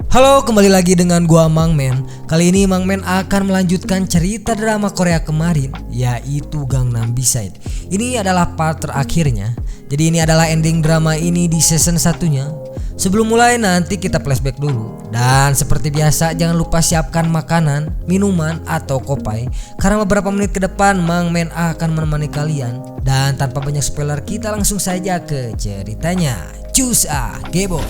Halo, kembali lagi dengan gua Mang Men. Kali ini Mang Men akan melanjutkan cerita drama Korea kemarin, yaitu Gangnam Beside. Ini adalah part terakhirnya. Jadi ini adalah ending drama ini di season satunya. Sebelum mulai nanti kita flashback dulu. Dan seperti biasa jangan lupa siapkan makanan, minuman atau kopai, karena beberapa menit ke depan Mang Men akan menemani kalian. Dan tanpa banyak spoiler kita langsung saja ke ceritanya. Cus Gebo.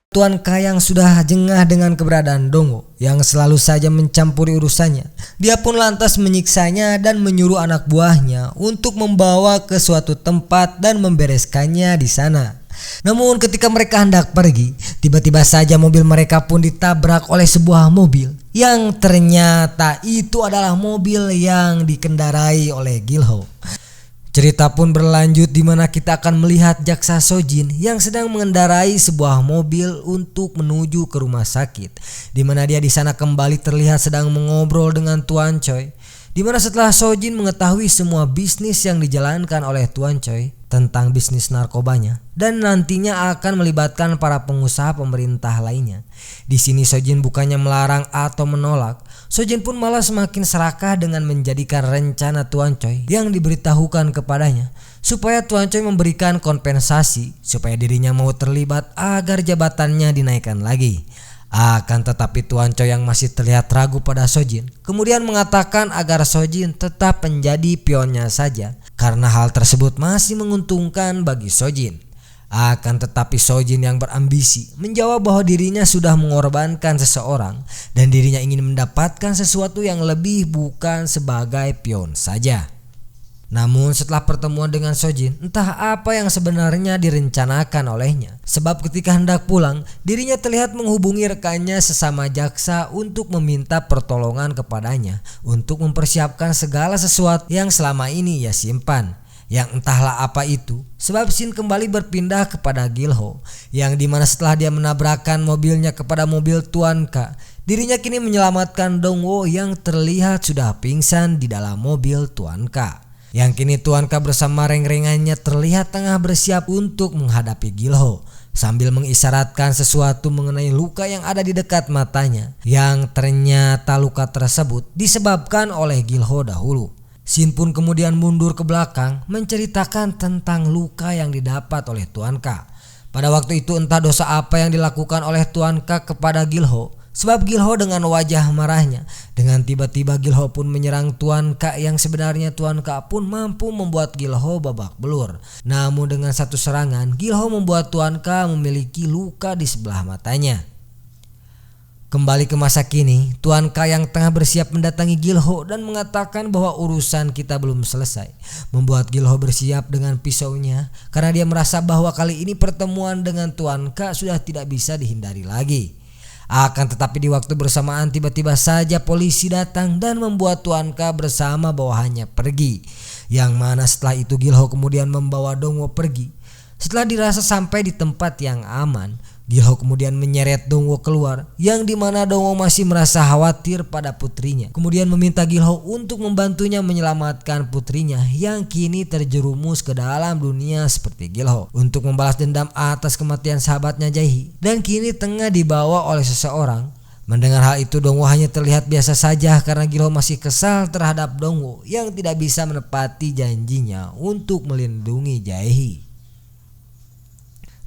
Tuan K yang sudah jengah dengan keberadaan Dongwo yang selalu saja mencampuri urusannya. Dia pun lantas menyiksanya dan menyuruh anak buahnya untuk membawa ke suatu tempat dan membereskannya di sana. Namun ketika mereka hendak pergi, tiba-tiba saja mobil mereka pun ditabrak oleh sebuah mobil yang ternyata itu adalah mobil yang dikendarai oleh Gilho. Cerita pun berlanjut di mana kita akan melihat Jaksa Sojin yang sedang mengendarai sebuah mobil untuk menuju ke rumah sakit, di mana dia di sana kembali terlihat sedang mengobrol dengan Tuan Choi. Di mana setelah Sojin mengetahui semua bisnis yang dijalankan oleh Tuan Choi tentang bisnis narkobanya dan nantinya akan melibatkan para pengusaha pemerintah lainnya. Di sini Sojin bukannya melarang atau menolak, Sojin pun malah semakin serakah dengan menjadikan rencana Tuan Choi yang diberitahukan kepadanya supaya Tuan Choi memberikan kompensasi supaya dirinya mau terlibat agar jabatannya dinaikkan lagi. Akan tetapi Tuan Choi yang masih terlihat ragu pada Sojin kemudian mengatakan agar Sojin tetap menjadi pionnya saja karena hal tersebut masih menguntungkan bagi Sojin. Akan tetapi Sojin yang berambisi menjawab bahwa dirinya sudah mengorbankan seseorang dan dirinya ingin mendapatkan sesuatu yang lebih bukan sebagai pion saja. Namun setelah pertemuan dengan Sojin, entah apa yang sebenarnya direncanakan olehnya. Sebab ketika hendak pulang, dirinya terlihat menghubungi rekannya sesama jaksa untuk meminta pertolongan kepadanya untuk mempersiapkan segala sesuatu yang selama ini ia simpan. Yang entahlah apa itu. Sebab scene kembali berpindah kepada Gilho, yang dimana setelah dia menabrakkan mobilnya kepada mobil Tuan K, dirinya kini menyelamatkan Dongwo yang terlihat sudah pingsan di dalam mobil Tuan K. Yang kini Tuan K bersama reng-rengannya terlihat tengah bersiap untuk menghadapi Gilho sambil mengisyaratkan sesuatu mengenai luka yang ada di dekat matanya, yang ternyata luka tersebut disebabkan oleh Gilho dahulu. Shin pun kemudian mundur ke belakang menceritakan tentang luka yang didapat oleh Tuan K. Pada waktu itu entah dosa apa yang dilakukan oleh Tuan K kepada Gilho, sebab Gilho dengan wajah marahnya, dengan tiba-tiba Gilho pun menyerang Tuan K yang sebenarnya Tuan K pun mampu membuat Gilho babak belur. Namun dengan satu serangan Gilho membuat Tuan K memiliki luka di sebelah matanya. Kembali ke masa kini, Tuan K yang tengah bersiap mendatangi Gilho dan mengatakan bahwa urusan kita belum selesai, membuat Gilho bersiap dengan pisaunya karena dia merasa bahwa kali ini pertemuan dengan Tuan K sudah tidak bisa dihindari lagi. Akan tetapi di waktu bersamaan tiba-tiba saja polisi datang dan membuat Tuan K bersama bawahannya pergi, yang mana setelah itu Gilho kemudian membawa Dongwo pergi. Setelah dirasa sampai di tempat yang aman, Gilho kemudian menyeret Dongwo keluar, yang dimana Dongwo masih merasa khawatir pada putrinya. Kemudian meminta Gilho untuk membantunya menyelamatkan putrinya yang kini terjerumus ke dalam dunia seperti Gilho, untuk membalas dendam atas kematian sahabatnya Jaehi dan kini tengah dibawa oleh seseorang. Mendengar hal itu Dongwo hanya terlihat biasa saja karena Gilho masih kesal terhadap Dongwo yang tidak bisa menepati janjinya untuk melindungi Jaehi.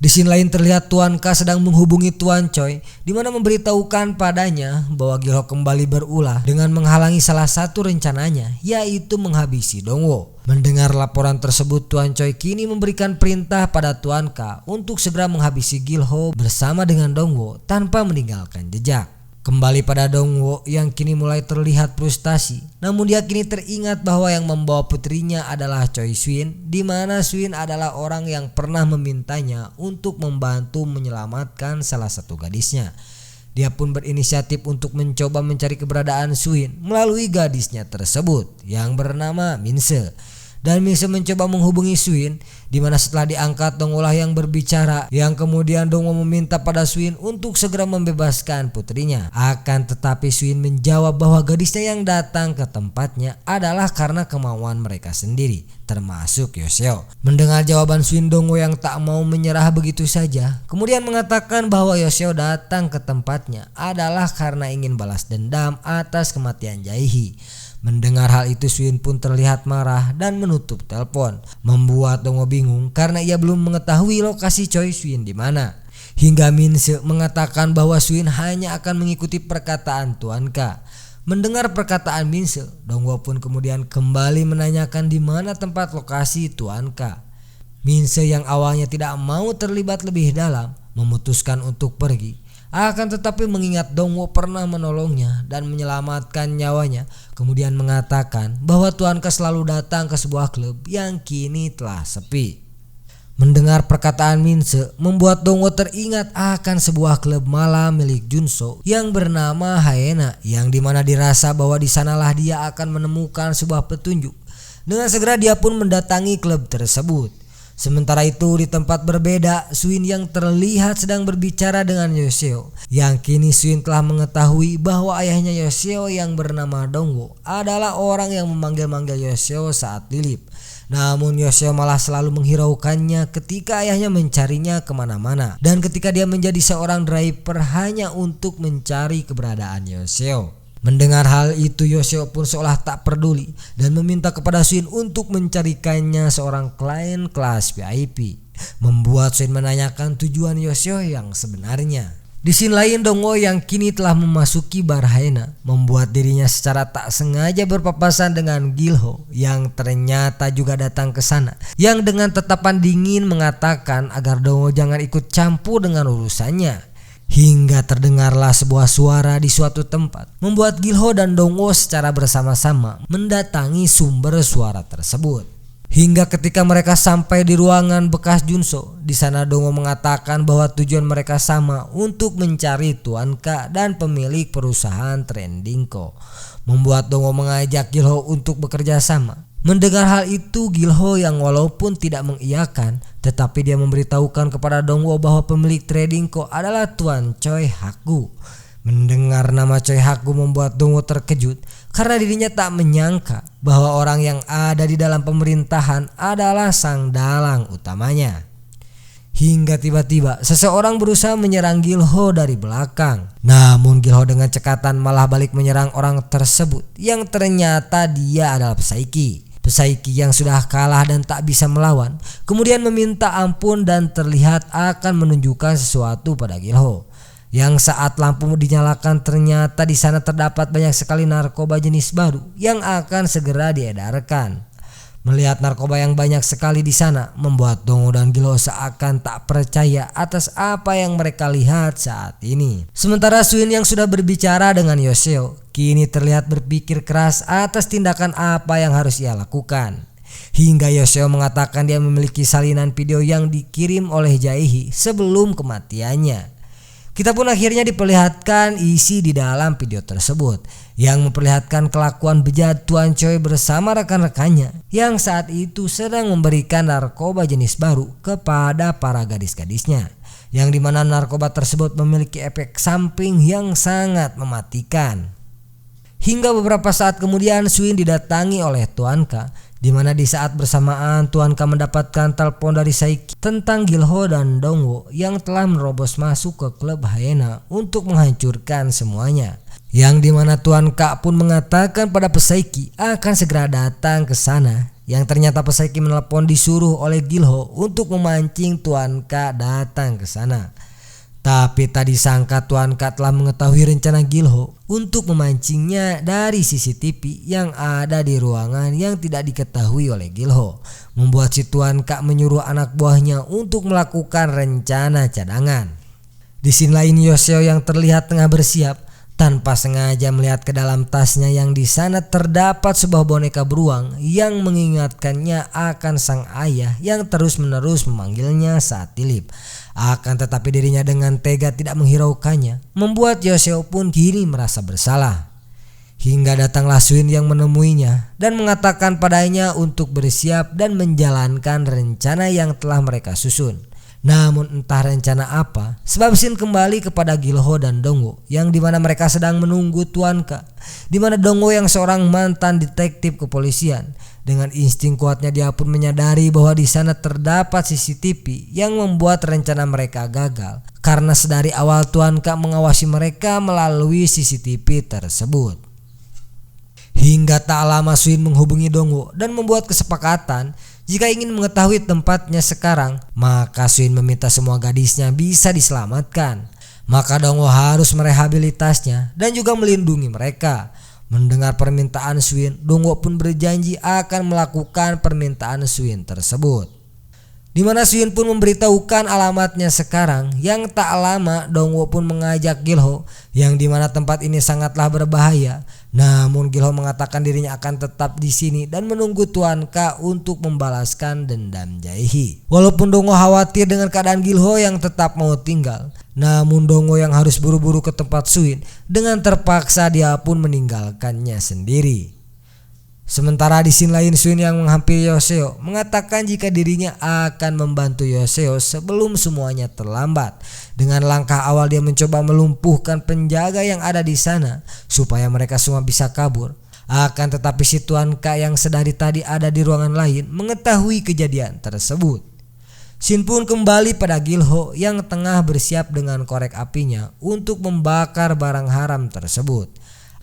Di sini lain terlihat Tuan K sedang menghubungi Tuan Choi, di mana memberitahukan padanya bahwa Gilho kembali berulah dengan menghalangi salah satu rencananya, yaitu menghabisi Dongwo. Mendengar laporan tersebut, Tuan Choi kini memberikan perintah pada Tuan K untuk segera menghabisi Gilho bersama dengan Dongwo tanpa meninggalkan jejak. Kembali pada Dongwo yang kini mulai terlihat frustasi, namun dia kini teringat bahwa yang membawa putrinya adalah Choi Swin, di mana Swin adalah orang yang pernah memintanya untuk membantu menyelamatkan salah satu gadisnya. Dia pun berinisiatif untuk mencoba mencari keberadaan Swin melalui gadisnya tersebut yang bernama Minse. dan Minse mencoba menghubungi Suin, di mana setelah diangkat Dongolah yang berbicara, yang kemudian Dongo meminta pada Suin untuk segera membebaskan putrinya. Akan tetapi Suin menjawab bahwa gadisnya yang datang ke tempatnya adalah karena kemauan mereka sendiri, termasuk Yoshio. Mendengar jawaban Suin, Dongo yang tak mau menyerah begitu saja kemudian mengatakan bahwa Yoshio datang ke tempatnya adalah karena ingin balas dendam atas kematian Jaihi. Mendengar hal itu Suin pun terlihat marah dan menutup telepon, membuat Dongo bingung karena ia belum mengetahui lokasi Choi Suin di mana. Hingga Minse mengatakan bahwa Suin hanya akan mengikuti perkataan Tuan K. Mendengar perkataan Minse, Dongo pun kemudian kembali menanyakan di mana tempat lokasi Tuan K. Minse yang awalnya tidak mau terlibat lebih dalam memutuskan untuk pergi. Akan tetapi mengingat Dongo pernah menolongnya dan menyelamatkan nyawanya, kemudian mengatakan bahwa Tuan K selalu datang ke sebuah klub yang kini telah sepi. Mendengar perkataan Minse membuat Dongo teringat akan sebuah klub malam milik Junso yang bernama Hyena, yang dimana dirasa bahwa di sanalah dia akan menemukan sebuah petunjuk. Dengan segera dia pun mendatangi klub tersebut. Sementara itu di tempat berbeda, Suin yang terlihat sedang berbicara dengan Yoshio, yang kini Suin telah mengetahui bahwa ayahnya Yoshio yang bernama Dongo adalah orang yang memanggil-manggil Yoshio saat lilip. Namun Yoshio malah selalu menghiraukannya ketika ayahnya mencarinya kemana-mana, dan ketika dia menjadi seorang driver hanya untuk mencari keberadaan Yoshio. Mendengar hal itu Yoshio pun seolah tak peduli dan meminta kepada Suin untuk mencarikannya seorang klien kelas VIP, membuat Suin menanyakan tujuan Yoshio yang sebenarnya. Di sini lain Dongo yang kini telah memasuki bar Hyena membuat dirinya secara tak sengaja berpapasan dengan Gilho yang ternyata juga datang ke sana, yang dengan tatapan dingin mengatakan agar Dongo jangan ikut campur dengan urusannya. Hingga terdengarlah sebuah suara di suatu tempat, membuat Gilho dan Dongo secara bersama-sama mendatangi sumber suara tersebut. Hingga ketika mereka sampai di ruangan bekas Junso, di sana Dongo mengatakan bahwa tujuan mereka sama, untuk mencari Tuan K dan pemilik perusahaan Trendingco, membuat Dongo mengajak Gilho untuk bekerja sama. Mendengar hal itu Gilho yang walaupun tidak mengiyakan, tetapi dia memberitahukan kepada Dongo bahwa pemilik Trendingco adalah Tuan Choi Haku. Mendengar nama Choi Haku membuat Dongo terkejut karena dirinya tak menyangka bahwa orang yang ada di dalam pemerintahan adalah sang dalang utamanya. Hingga tiba-tiba seseorang berusaha menyerang Gilho dari belakang. Namun Gilho dengan cekatan malah balik menyerang orang tersebut, yang ternyata dia adalah Pesaiki. Pesaiki yang sudah kalah dan tak bisa melawan kemudian meminta ampun dan terlihat akan menunjukkan sesuatu pada Gilho. Yang saat lampu dinyalakan ternyata di sana terdapat banyak sekali narkoba jenis baru yang akan segera diedarkan. Melihat narkoba yang banyak sekali di sana membuat Dongo dan Gilho seakan tak percaya atas apa yang mereka lihat saat ini. Sementara Suin yang sudah berbicara dengan Yoshio kini terlihat berpikir keras atas tindakan apa yang harus ia lakukan. Hingga Yoshio mengatakan dia memiliki salinan video yang dikirim oleh Jaihi sebelum kematiannya. Kita pun akhirnya diperlihatkan isi di dalam video tersebut, yang memperlihatkan kelakuan bejat Tuan Choi bersama rekan-rekannya yang saat itu sedang memberikan narkoba jenis baru kepada para gadis-gadisnya, yang dimana narkoba tersebut memiliki efek samping yang sangat mematikan. Hingga beberapa saat kemudian Suin didatangi oleh Tuan K, di mana di saat bersamaan Tuan K mendapatkan telepon dari Saiki tentang Gilho dan Dongo yang telah menerobos masuk ke klub Hyena untuk menghancurkan semuanya. Yang dimana Tuan K pun mengatakan pada Pesaiki akan segera datang ke sana. Yang ternyata Pesaiki menelepon disuruh oleh Gilho untuk memancing Tuan K datang ke sana. Tapi tak disangka Tuan K telah mengetahui rencana Gilho untuk memancingnya dari CCTV yang ada di ruangan yang tidak diketahui oleh Gilho, membuat si Tuan K menyuruh anak buahnya untuk melakukan rencana cadangan. Di sini lain Yoshio yang terlihat tengah bersiap tanpa sengaja melihat ke dalam tasnya, yang di sana terdapat sebuah boneka beruang yang mengingatkannya akan sang ayah yang terus-menerus memanggilnya saat tilip. Akan tetapi dirinya dengan tega tidak menghiraukannya, membuat Yoshio pun kini merasa bersalah. Hingga datanglah Suin yang menemuinya dan mengatakan padanya untuk bersiap dan menjalankan rencana yang telah mereka susun. Namun entah rencana apa, sebab Suin kembali kepada Gilho dan Dongwo yang dimana mereka sedang menunggu Tuan Ka. Dimana Dongwo yang seorang mantan detektif kepolisian, dengan insting kuatnya dia pun menyadari bahwa di sana terdapat CCTV yang membuat rencana mereka gagal. Karena sedari awal Tuan Ka mengawasi mereka melalui CCTV tersebut. Hingga tak lama Suin menghubungi Dongwo dan membuat kesepakatan jika ingin mengetahui tempatnya sekarang, maka Suin meminta semua gadisnya bisa diselamatkan. Maka Dongwo harus merehabilitasnya dan juga melindungi mereka. Mendengar permintaan Suin, Dongwo pun berjanji akan melakukan permintaan Suin tersebut. Di mana Suin pun memberitahukan alamatnya sekarang. Yang tak lama Dongwo pun mengajak Gilho yang dimana tempat ini sangatlah berbahaya. Namun Gilho mengatakan dirinya akan tetap di sini dan menunggu Tuan Ka untuk membalaskan dendam Jaehi. Walaupun Dongwo khawatir dengan keadaan Gilho yang tetap mau tinggal, namun Dongwo yang harus buru-buru ke tempat Suin, dengan terpaksa dia pun meninggalkannya sendiri. Sementara di scene lain Suin yang menghampiri Yoseo mengatakan jika dirinya akan membantu Yoseo sebelum semuanya terlambat. Dengan langkah awal dia mencoba melumpuhkan penjaga yang ada di sana supaya mereka semua bisa kabur. Akan tetapi si Tuan Ka yang sedari tadi ada di ruangan lain mengetahui kejadian tersebut. Shin pun kembali pada Gilho yang tengah bersiap dengan korek apinya untuk membakar barang haram tersebut.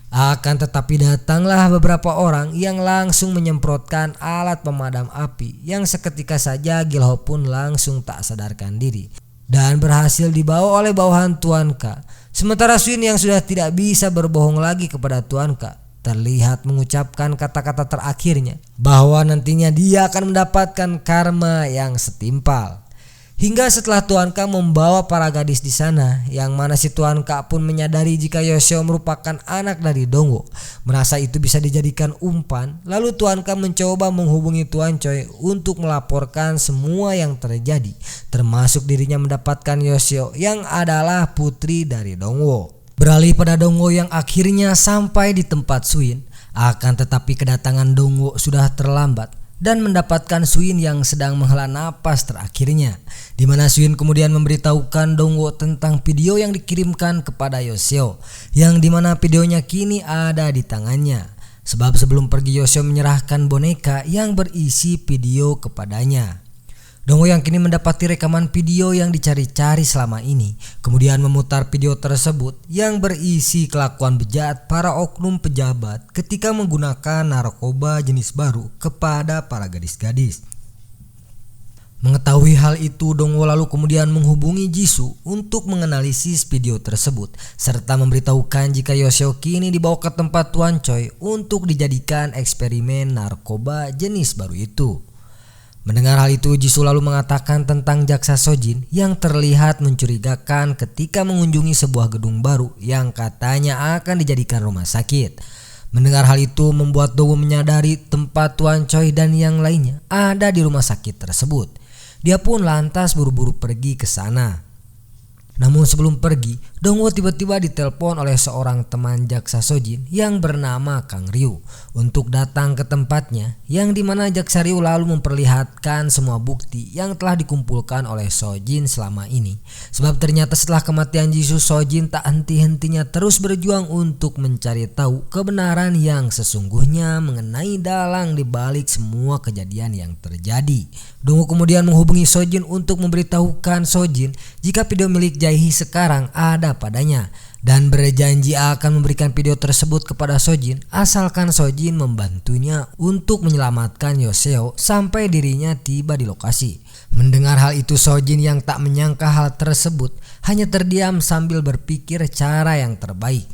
Akan tetapi datanglah beberapa orang yang langsung menyemprotkan alat pemadam api yang seketika saja Gilho pun langsung tak sadarkan diri dan berhasil dibawa oleh bawahan Tuan Ka. Sementara Suin yang sudah tidak bisa berbohong lagi kepada Tuan Ka terlihat mengucapkan kata-kata terakhirnya bahwa nantinya dia akan mendapatkan karma yang setimpal. Hingga setelah Tuan Ka membawa para gadis di sana, yang mana si Tuan Ka pun menyadari jika Yoseo merupakan anak dari Dongwo, merasa itu bisa dijadikan umpan. Lalu Tuan Ka mencoba menghubungi Tuan Choi untuk melaporkan semua yang terjadi, termasuk dirinya mendapatkan Yoseo yang adalah putri dari Dongwo. Beralih pada Dongwo yang akhirnya sampai di tempat Suin, akan tetapi kedatangan Dongwo sudah terlambat dan mendapatkan Suin yang sedang menghela napas terakhirnya, di mana Suin kemudian memberitahukan Dongwo tentang video yang dikirimkan kepada Yoseo, yang dimana videonya kini ada di tangannya. Sebab sebelum pergi Yoseo menyerahkan boneka yang berisi video kepadanya. Dongwo yang kini mendapati rekaman video yang dicari-cari selama ini, kemudian memutar video tersebut yang berisi kelakuan bejat para oknum pejabat ketika menggunakan narkoba jenis baru kepada para gadis-gadis. Mengetahui hal itu, Dongwo lalu kemudian menghubungi Jisoo untuk menganalisis video tersebut serta memberitahukan jika Yoseo kini dibawa ke tempat Tuan Choi untuk dijadikan eksperimen narkoba jenis baru itu. Mendengar hal itu, Jisoo lalu mengatakan tentang jaksa Sojin yang terlihat mencurigakan ketika mengunjungi sebuah gedung baru yang katanya akan dijadikan rumah sakit. Mendengar hal itu membuat Dongwo menyadari tempat Tuan Choi dan yang lainnya ada di rumah sakit tersebut. Dia pun lantas buru-buru pergi ke sana. Namun sebelum pergi, Dongwo tiba-tiba ditelepon oleh seorang teman jaksa Sojin yang bernama Kang Ryu untuk datang ke tempatnya, yang dimana jaksa Ryu lalu memperlihatkan semua bukti yang telah dikumpulkan oleh Sojin selama ini. Sebab ternyata setelah kematian Jisoo, Sojin tak henti-hentinya terus berjuang untuk mencari tahu kebenaran yang sesungguhnya mengenai dalang dibalik semua kejadian yang terjadi. Dongwo kemudian menghubungi Sojin untuk memberitahukan Sojin jika video milik Jaehi sekarang ada padanya dan berjanji akan memberikan video tersebut kepada Sojin asalkan Sojin membantunya untuk menyelamatkan Yoseo sampai dirinya tiba di lokasi. Mendengar hal itu, Sojin yang tak menyangka hal tersebut hanya terdiam sambil berpikir cara yang terbaik.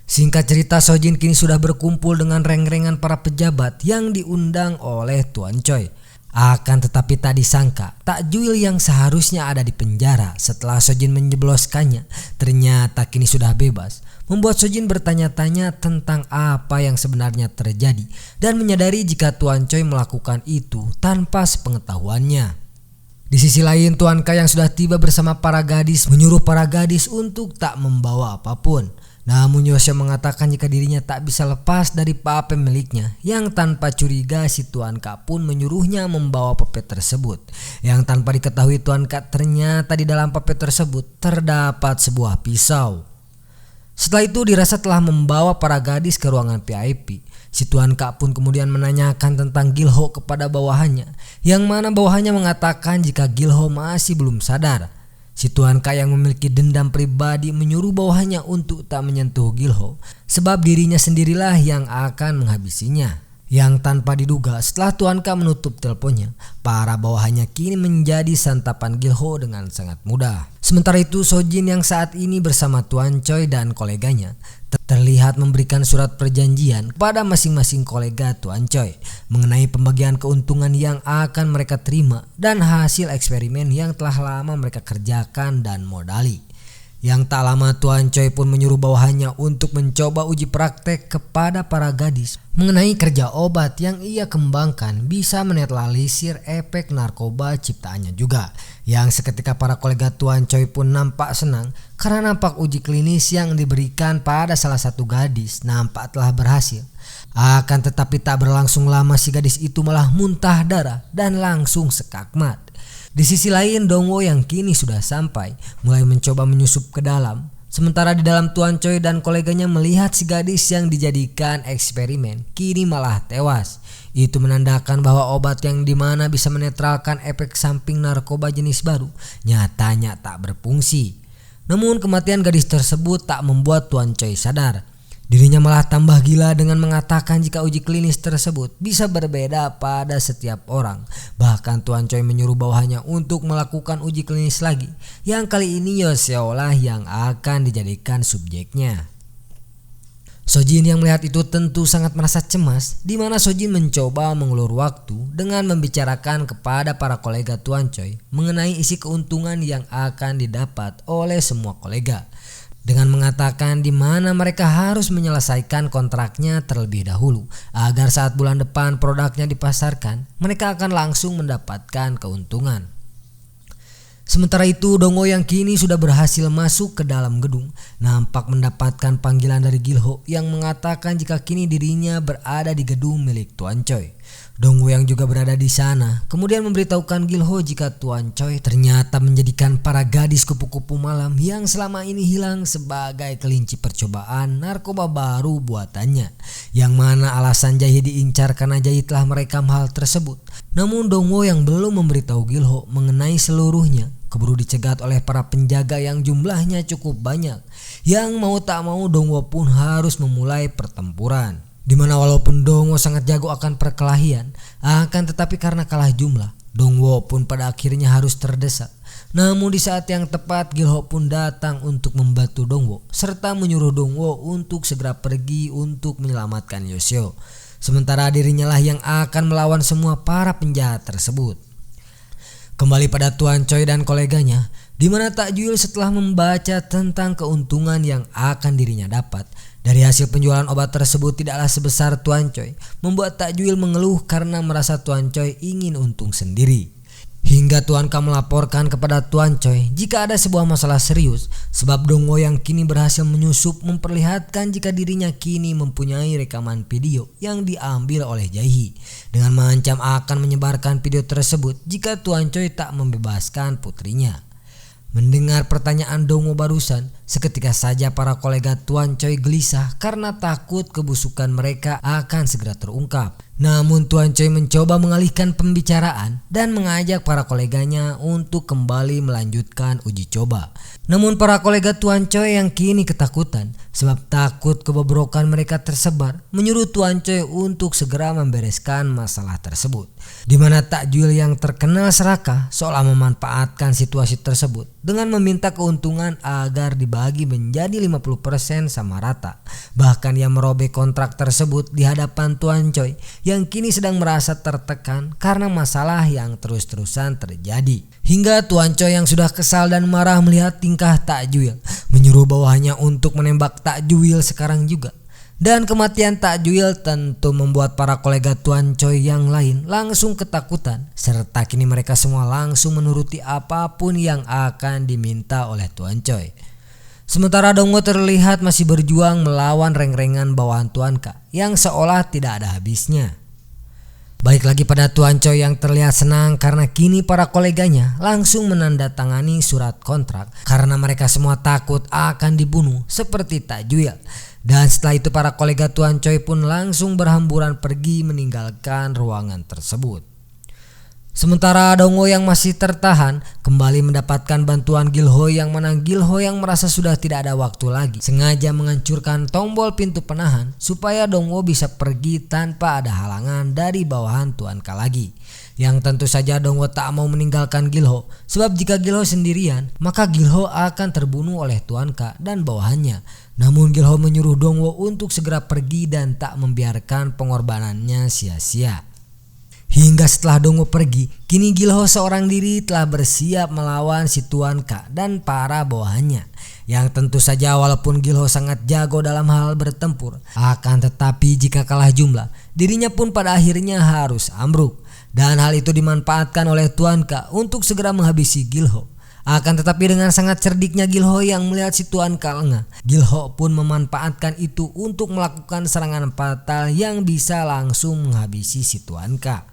Singkat cerita, Sojin kini sudah berkumpul dengan reng-rengan para pejabat yang diundang oleh Tuan Choi. Akan tetapi tak disangka, Takjul yang seharusnya ada di penjara setelah Sojin menjebloskannya ternyata kini sudah bebas, membuat Sojin bertanya-tanya tentang apa yang sebenarnya terjadi dan menyadari jika Tuan Choi melakukan itu tanpa sepengetahuannya. Di sisi lain, Tuan Ka yang sudah tiba bersama para gadis menyuruh para gadis untuk tak membawa apapun. Namun Yosio mengatakan jika dirinya tak bisa lepas dari papet miliknya, yang tanpa curiga si Tuan K pun menyuruhnya membawa papet tersebut. Yang tanpa diketahui Tuan K, ternyata di dalam papet tersebut terdapat sebuah pisau. Setelah itu dirasa telah membawa para gadis ke ruangan VIP. Si Tuan K pun kemudian menanyakan tentang Gilho kepada bawahannya, yang mana bawahannya mengatakan jika Gilho masih belum sadar. Si Tuan K yang memiliki dendam pribadi menyuruh bawahannya untuk tak menyentuh Gilho, sebab dirinya sendirilah yang akan menghabisinya. Yang tanpa diduga setelah Tuan K menutup teleponnya, para bawahannya kini menjadi santapan Gilho dengan sangat mudah. Sementara itu Sojin yang saat ini bersama Tuan Choi dan koleganya terlihat memberikan surat perjanjian kepada masing-masing kolega Tuan Choi mengenai pembagian keuntungan yang akan mereka terima dan hasil eksperimen yang telah lama mereka kerjakan dan modali. Yang tak lama Tuan Choi pun menyuruh bawahannya untuk mencoba uji praktek kepada para gadis mengenai kerja obat yang ia kembangkan bisa menetralisir efek narkoba ciptaannya juga. Yang seketika para kolega Tuan Choi pun nampak senang karena nampak uji klinis yang diberikan pada salah satu gadis nampak telah berhasil. Akan tetapi tak berlangsung lama si gadis itu malah muntah darah dan langsung sekakmat. Di sisi lain Dongwo yang kini sudah sampai mulai mencoba menyusup ke dalam. Sementara di dalam Tuan Choi dan koleganya melihat si gadis yang dijadikan eksperimen kini malah tewas. Itu menandakan bahwa obat yang dimana bisa menetralkan efek samping narkoba jenis baru nyatanya tak berfungsi. Namun kematian gadis tersebut tak membuat Tuan Choi sadar. Dirinya malah tambah gila dengan mengatakan jika uji klinis tersebut bisa berbeda pada setiap orang. Bahkan Tuan Choi menyuruh bawahannya untuk melakukan uji klinis lagi, yang kali ini Yoseo lah yang akan dijadikan subjeknya. Sojin yang melihat itu tentu sangat merasa cemas, di mana Sojin mencoba mengulur waktu dengan membicarakan kepada para kolega Tuan Choi mengenai isi keuntungan yang akan didapat oleh semua kolega. Dengan mengatakan di mana mereka harus menyelesaikan kontraknya terlebih dahulu agar saat bulan depan produknya dipasarkan, mereka akan langsung mendapatkan keuntungan. Sementara itu Dongwo yang kini sudah berhasil masuk ke dalam gedung nampak mendapatkan panggilan dari Gilho yang mengatakan jika kini dirinya berada di gedung milik Tuan Choi. Dongwo yang juga berada di sana kemudian memberitahukan Gilho jika Tuan Choi ternyata menjadikan para gadis kupu-kupu malam yang selama ini hilang sebagai kelinci percobaan narkoba baru buatannya, yang mana alasan Jae diincar karena Jae telah merekam hal tersebut. Namun Dongwo yang belum memberitahu Gilho mengenai seluruhnya keburu dicegat oleh para penjaga yang jumlahnya cukup banyak, yang mau tak mau Dongwo pun harus memulai pertempuran. Dimana walaupun Dongwo sangat jago akan perkelahian, akan tetapi karena kalah jumlah, Dongwo pun pada akhirnya harus terdesak. Namun di saat yang tepat Gilho pun datang untuk membantu Dongwo serta menyuruh Dongwo untuk segera pergi untuk menyelamatkan Yoseo. Sementara dirinya lah yang akan melawan semua para penjahat tersebut. Kembali pada Tuan Choi dan koleganya, di mana Takjul setelah membaca tentang keuntungan yang akan dirinya dapat dari hasil penjualan obat tersebut tidaklah sebesar Tuan Choi, membuat Takjul mengeluh karena merasa Tuan Choi ingin untung sendiri. Hingga Tuan K melaporkan kepada Tuan Choi jika ada sebuah masalah serius, sebab Dongwo yang kini berhasil menyusup memperlihatkan jika dirinya kini mempunyai rekaman video yang diambil oleh Jae dengan mengancam akan menyebarkan video tersebut jika Tuan Choi tak membebaskan putrinya. Mendengar pertanyaan Dongwo barusan, seketika saja para kolega Tuan Choi gelisah karena takut kebusukan mereka akan segera terungkap. Namun Tuan Choi mencoba mengalihkan pembicaraan dan mengajak para koleganya untuk kembali melanjutkan uji coba. Namun para kolega Tuan Choi yang kini ketakutan sebab takut kebobrokan mereka tersebar, menyuruh Tuan Choi untuk segera membereskan masalah tersebut. Di mana Takjul yang terkenal serakah seolah memanfaatkan situasi tersebut dengan meminta keuntungan agar dibagi menjadi 50% sama rata. Bahkan ia merobek kontrak tersebut di hadapan Tuan Choi yang kini sedang merasa tertekan karena masalah yang terus-terusan terjadi. Hingga Tuan Choi yang sudah kesal dan marah melihat tingkah Takjul, menyuruh bawahannya untuk menembak Takjul sekarang juga. Dan kematian Takjul tentu membuat para kolega Tuan Choi yang lain langsung ketakutan, serta kini mereka semua langsung menuruti apapun yang akan diminta oleh Tuan Choi. Sementara Dongwo terlihat masih berjuang melawan reng-rengan bawahan Tuan K yang seolah tidak ada habisnya. Baik lagi pada Tuan Choi yang terlihat senang karena kini para koleganya langsung menandatangani surat kontrak karena mereka semua takut akan dibunuh seperti Tajuil. Dan setelah itu para kolega Tuan Choi pun langsung berhamburan pergi meninggalkan ruangan tersebut. Sementara Dongwo yang masih tertahan kembali mendapatkan bantuan Gilho yang mana Gilho yang merasa sudah tidak ada waktu lagi sengaja menghancurkan tombol pintu penahan supaya Dongwo bisa pergi tanpa ada halangan dari bawahan Tuan K lagi. Yang tentu saja Dongwo tak mau meninggalkan Gilho sebab jika Gilho sendirian maka Gilho akan terbunuh oleh Tuan K dan bawahannya. Namun Gilho menyuruh Dongwo untuk segera pergi dan tak membiarkan pengorbanannya sia-sia. Hingga setelah Dongwo pergi, kini Gilho seorang diri telah bersiap melawan si Tuan K dan para bawahannya. Yang tentu saja walaupun Gilho sangat jago dalam hal bertempur, akan tetapi jika kalah jumlah, dirinya pun pada akhirnya harus ambruk. Dan hal itu dimanfaatkan oleh Tuan K untuk segera menghabisi Gilho. Akan tetapi dengan sangat cerdiknya Gilho yang melihat si Tuan K lengah, Gilho pun memanfaatkan itu untuk melakukan serangan fatal yang bisa langsung menghabisi si Tuan K.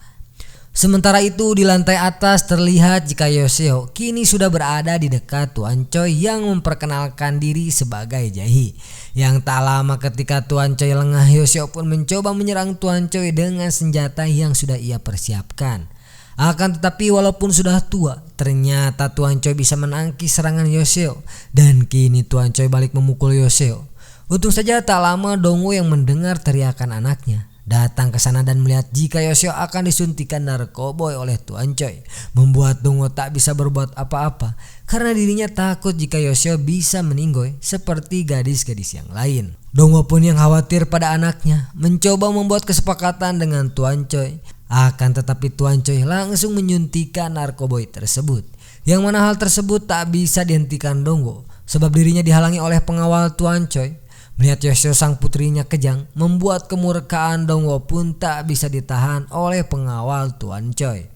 Sementara itu di lantai atas terlihat jika Yoseo kini sudah berada di dekat Tuan Choi yang memperkenalkan diri sebagai Jaehi. Yang tak lama ketika Tuan Choi lengah, Yoseo pun mencoba menyerang Tuan Choi dengan senjata yang sudah ia persiapkan. Akan tetapi walaupun sudah tua, ternyata Tuan Choi bisa menangkis serangan Yoseo dan kini Tuan Choi balik memukul Yoseo. Untung saja tak lama Dongwo yang mendengar teriakan anaknya datang ke sana dan melihat jika Yoseo akan disuntikan narkoboy oleh Tuan Choi, membuat Dongwo tak bisa berbuat apa-apa karena dirinya takut jika Yoseo bisa meninggoy seperti gadis-gadis yang lain. Dongwo pun yang khawatir pada anaknya mencoba membuat kesepakatan dengan Tuan Choi, akan tetapi Tuan Choi langsung menyuntikkan narkoboy tersebut, yang mana hal tersebut tak bisa dihentikan Dongwo sebab dirinya dihalangi oleh pengawal Tuan Choi. Melihat Yoseo sang putrinya kejang, membuat kemurkaan Dongwo pun tak bisa ditahan oleh pengawal Tuan Choi.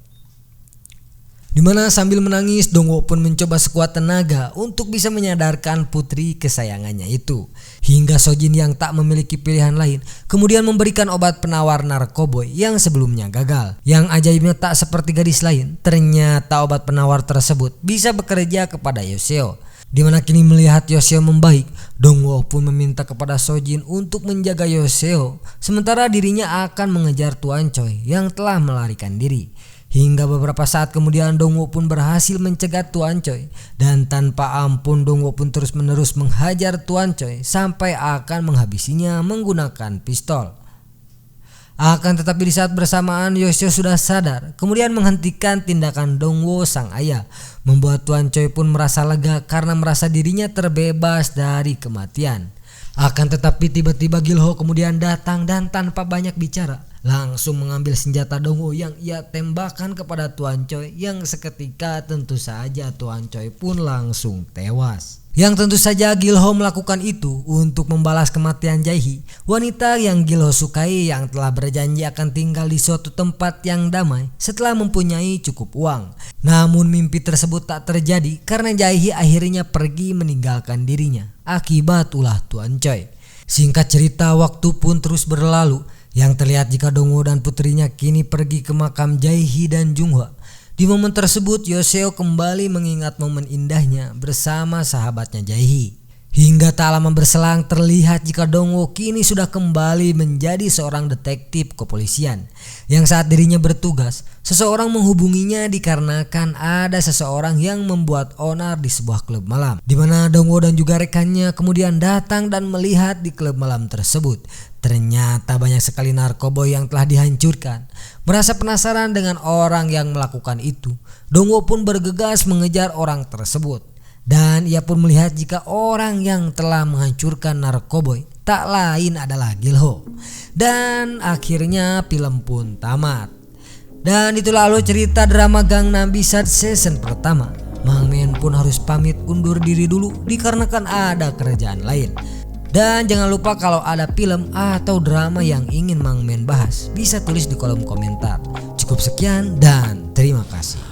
Dimana sambil menangis Dongwo pun mencoba sekuat tenaga untuk bisa menyadarkan putri kesayangannya itu. Hingga Sojin yang tak memiliki pilihan lain kemudian memberikan obat penawar narkoboy yang sebelumnya gagal. Yang ajaibnya tak seperti gadis lain, ternyata obat penawar tersebut bisa bekerja kepada Yoseo. Dimana kini melihat Yoseo membaik, Dongwo pun meminta kepada Sojin untuk menjaga Yoseo sementara dirinya akan mengejar Tuan Choi yang telah melarikan diri. Hingga beberapa saat kemudian Dongwo pun berhasil mencegat Tuan Choi dan tanpa ampun Dongwo pun terus-menerus menghajar Tuan Choi sampai akan menghabisinya menggunakan pistol. Akan tetapi di saat bersamaan Yoseo sudah sadar kemudian menghentikan tindakan Dongwo sang ayah, membuat Tuan Choi pun merasa lega karena merasa dirinya terbebas dari kematian. Akan tetapi tiba-tiba Gilho kemudian datang dan tanpa banyak bicara langsung mengambil senjata Dongwo yang ia tembakkan kepada Tuan Choi, yang seketika tentu saja Tuan Choi pun langsung tewas. Yang tentu saja Gilho melakukan itu untuk membalas kematian Jaehi, wanita yang Gilho sukai yang telah berjanji akan tinggal di suatu tempat yang damai setelah mempunyai cukup uang. Namun mimpi tersebut tak terjadi karena Jaehi akhirnya pergi meninggalkan dirinya akibat ulah Tuan Choi. Singkat cerita, waktu pun terus berlalu, yang terlihat jika Dongwo dan putrinya kini pergi ke makam Jaehi dan Junghwa. Di momen tersebut Yoseo kembali mengingat momen indahnya bersama sahabatnya Jaehi. Hingga tak lama berselang terlihat jika Dongwo kini sudah kembali menjadi seorang detektif kepolisian, yang saat dirinya bertugas seseorang menghubunginya dikarenakan ada seseorang yang membuat onar di sebuah klub malam, di mana Dongwo dan juga rekannya kemudian datang dan melihat di klub malam tersebut ternyata banyak sekali narkoboy yang telah dihancurkan. Merasa penasaran dengan orang yang melakukan itu, Dongwo pun bergegas mengejar orang tersebut. Dan ia pun melihat jika orang yang telah menghancurkan narkoboy tak lain adalah Gilho. Dan akhirnya film pun tamat. Dan itulah alur cerita drama Gangnam Bisat season pertama. Mang Men pun harus pamit undur diri dulu dikarenakan ada kerjaan lain. Dan jangan lupa kalau ada film atau drama yang ingin Mang Men bahas, bisa tulis di kolom komentar. Cukup sekian dan terima kasih.